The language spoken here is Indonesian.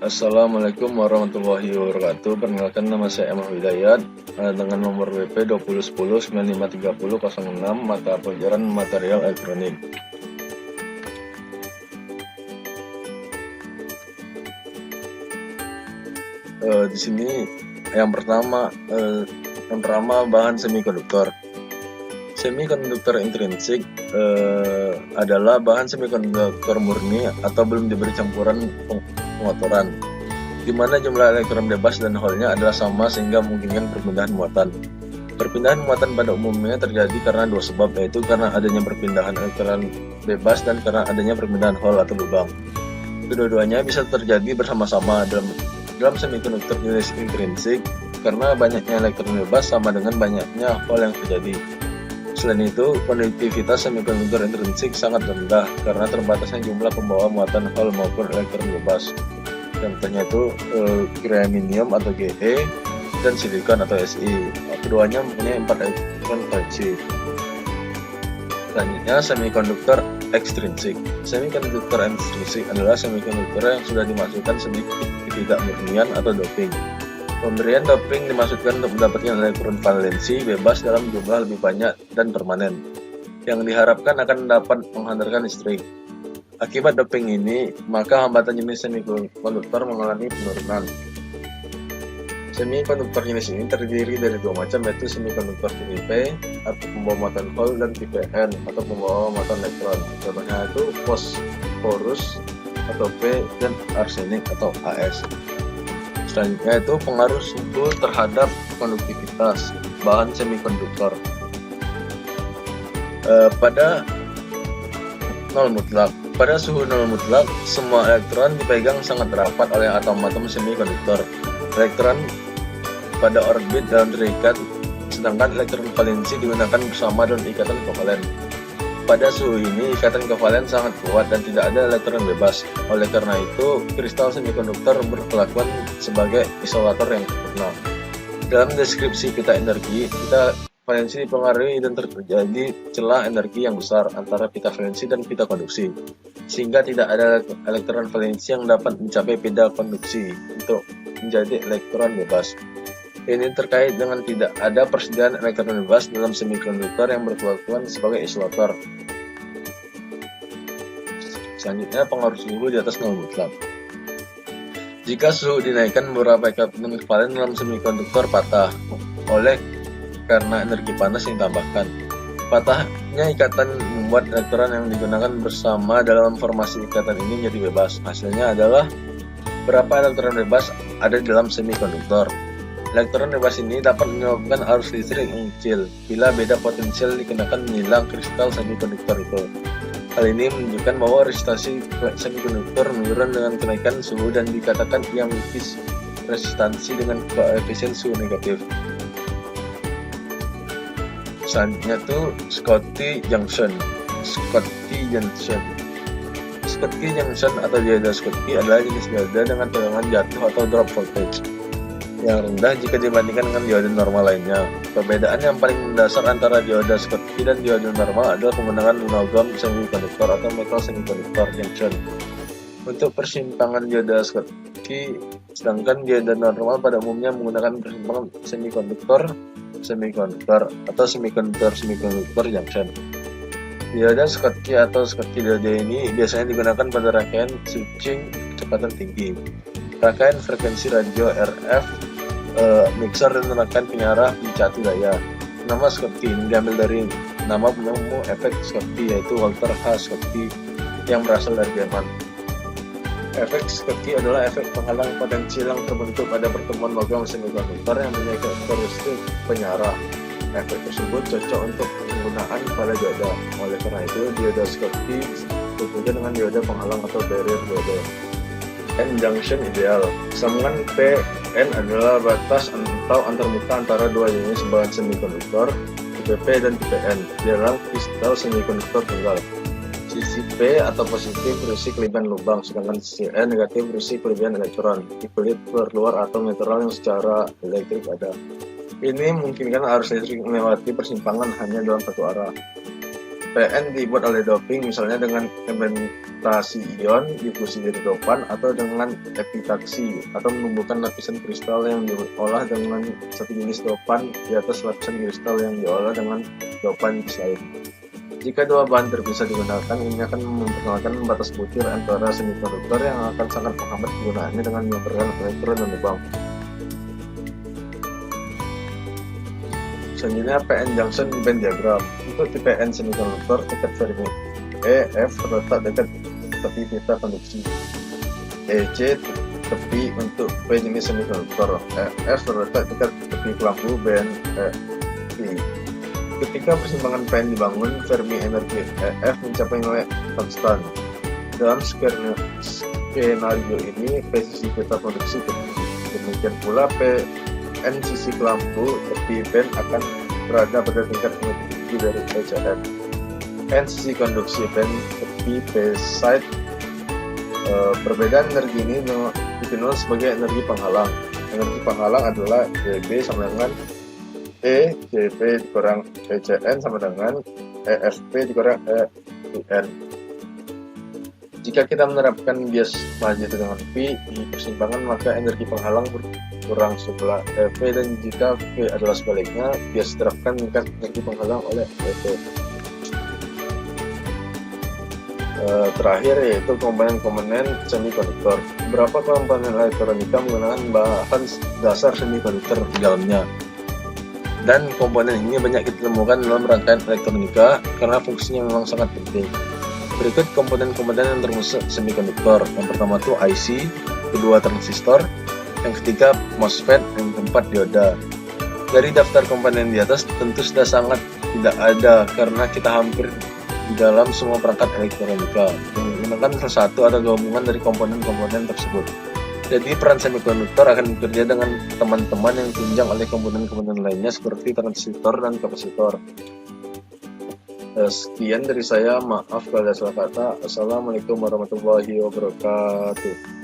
Assalamualaikum warahmatullahi wabarakatuh. Perkenalkan, nama saya Ahmad Hidayat dengan nomor WP 2010 9530 06, mata pelajaran material elektronik. Di sini yang pertama bahan semikonduktor. Semikonduktor intrinsik adalah bahan semikonduktor murni atau belum diberi campuran pengotoran, di mana jumlah elektron bebas dan hole-nya adalah sama sehingga memungkinkan perpindahan muatan. Perpindahan muatan pada umumnya terjadi karena dua sebab, yaitu karena adanya perpindahan elektron bebas dan karena adanya perpindahan hole atau lubang. Kedua-duanya bisa terjadi bersama-sama dalam semikonduktor jenis intrinsik karena banyaknya elektron bebas sama dengan banyaknya hole yang terjadi. Selain itu, konduktivitas semikonduktor intrinsik sangat rendah karena terbatasnya jumlah pembawa muatan hole maupun elektron bebas. Contohnya itu germanium atau Ge dan silikon atau Si. Keduanya mempunyai 4 elektron valensi. Selanjutnya, semikonduktor ekstrinsik. Semikonduktor ekstrinsik adalah semikonduktor yang sudah dimasukkan sedikit ketidakmurnian atau doping. Pemberian doping dimaksudkan untuk mendapatkan elektron valensi bebas dalam jumlah lebih banyak dan permanen, yang diharapkan akan dapat menghantarkan listrik. Akibat doping ini, maka hambatan jenis semikonduktor mengalami penurunan. Semikonduktor jenis ini terdiri dari dua macam, yaitu semikonduktor tipe P atau pembawa muatan hole dan tipe N atau pembawa muatan elektron. Contohnya itu fosforus atau P dan arsenik atau As. Selanjutnya itu pengaruh suhu terhadap konduktivitas bahan semikonduktor. Pada suhu nol mutlak, semua elektron dipegang sangat rapat oleh atom-atom semikonduktor. Elektron pada orbit dalam terikat, sedangkan elektron valensi digunakan bersama dalam ikatan kovalen. Pada suhu ini, ikatan kovalen sangat kuat dan tidak ada elektron bebas. Oleh karena itu, kristal semikonduktor berkelakuan sebagai isolator yang sempurna. Dalam deskripsi pita energi, pita valensi dipengaruhi dan terjadi celah energi yang besar antara pita valensi dan pita konduksi, sehingga tidak ada elektron valensi yang dapat mencapai pita konduksi untuk menjadi elektron bebas. Ini terkait dengan tidak ada persediaan elektron bebas dalam semikonduktor yang berkelakuan sebagai isolator. Selanjutnya, pengaruh suhu di atas nol mutlak. Jika suhu dinaikkan, beberapa ikatan kovalen dalam semikonduktor patah oleh karena energi panas yang ditambahkan. Patahnya ikatan membuat elektron yang digunakan bersama dalam formasi ikatan ini menjadi bebas. Hasilnya adalah berapa elektron bebas ada di dalam semikonduktor. Elektron bebas ini dapat menyebabkan arus listrik yang kecil bila beda potensial dikenakan menyilang kristal semikonduktor itu. Hal ini menunjukkan bahwa resistasi semikonduktor menurun dengan kenaikan suhu dan dikatakan ia memiliki resistansi dengan koefisien suhu negatif. Selanjutnya itu Schottky Junction. Schottky junction atau dioda Schottky adalah jenis dioda dengan tegangan jatuh atau drop voltage yang rendah jika dibandingkan dengan dioda normal lainnya. Perbedaan yang paling mendasar antara dioda Schottky dan dioda normal adalah penggunaan logam semikonduktor atau metal semikonduktor junction untuk persimpangan dioda Schottky, sedangkan dioda normal pada umumnya menggunakan persimpangan semikonduktor atau semikonduktor junction. Dioda Schottky atau Schottky dioda ini biasanya digunakan pada rangkaian switching kecepatan tinggi, rangkaian frekuensi radio RF, mixer dan rangkaian penyiar pencatu daya. Nama Schottky ini diambil dari nama penemu efek Schottky, yaitu Walter H. Schottky yang berasal dari Jerman. Efek Schottky adalah efek penghalang potensial yang terbentuk pada pertemuan logam semikonduktor yang mempunyai karakteristik penyara. Efek tersebut cocok untuk penggunaan pada dioda. Oleh karena itu, dioda Schottky berbeda dengan dioda penghalang atau barrier dioda. N-junction ideal. Sambungan P-N adalah batas atau antarmuka antara dua jenis bahan semikonduktor, tipe P dan tipe N, dalam kristal semikonduktor tunggal. Sisi P atau positif berisi kelebihan lubang, sedangkan sisi N negatif berisi kelebihan elektron, dikulit berluar atau meteral yang secara elektrik ada. Ini memungkinkan arus listrik melewati persimpangan hanya dalam satu arah. PN dibuat oleh doping misalnya dengan fermentasi ion, difusi dari dopan, atau dengan epitaksi atau menumbuhkan lapisan kristal yang diolah dengan satu jenis dopan di atas lapisan kristal yang diolah dengan dopan lain. Jika dua bahan terpisah digunakan, ini akan memperkenalkan batas butir antara semikonduktor yang akan sangat menghambat penggunaannya dengan menyambarkan elektron dan lubang. Selanjutnya PN junction band diagram. Untuk tipe N semikonduktor dekat Fermi EF terletak dekat tepi pita konduksi, EC tepi untuk P jenis semikonduktor, EF terletak dekat tepi kelambu band P. Ketika persimpangan PN dibangun, Fermi energi EF mencapai nilai konstan. Dalam skenario ini, P sisi pita konduksi tinggi. Demikian pula PN sisi kelambu tepi band akan berada pada tingkat tinggi dari PCN. N sisi konduksi band tepi P side. Perbedaan energi ini dikenal sebagai energi penghalang. Energi penghalang adalah EB sama dengan E JP dikurang PCN sama dengan EFP dikurang EUN. Jika kita menerapkan bias maju dengan P di persimpangan, maka energi penghalang berkurang sebelah EV, dan jika P adalah sebaliknya, bias diterapkan meningkat energi penghalang oleh EV. Terakhir yaitu komponen-komponen semikonduktor. Beberapa komponen elektronika menggunakan bahan dasar semikonduktor di dalamnya, dan komponen ini banyak kita temukan dalam rangkaian elektronika karena fungsinya memang sangat penting. Berikut komponen-komponen yang termasuk semikonduktor. Yang pertama itu IC, kedua transistor, yang ketiga MOSFET, yang keempat dioda. Dari daftar komponen di atas tentu sudah sangat tidak ada karena kita hampir di dalam semua perangkat elektronika menggunakan salah satu atau gabungan dari komponen-komponen tersebut. Jadi peran semikonduktor akan bekerja dengan teman-teman yang ditunjang oleh komponen-komponen lainnya seperti transistor dan kapasitor. Sekian dari saya, maaf kalau ada salah kata. Assalamualaikum warahmatullahi wabarakatuh.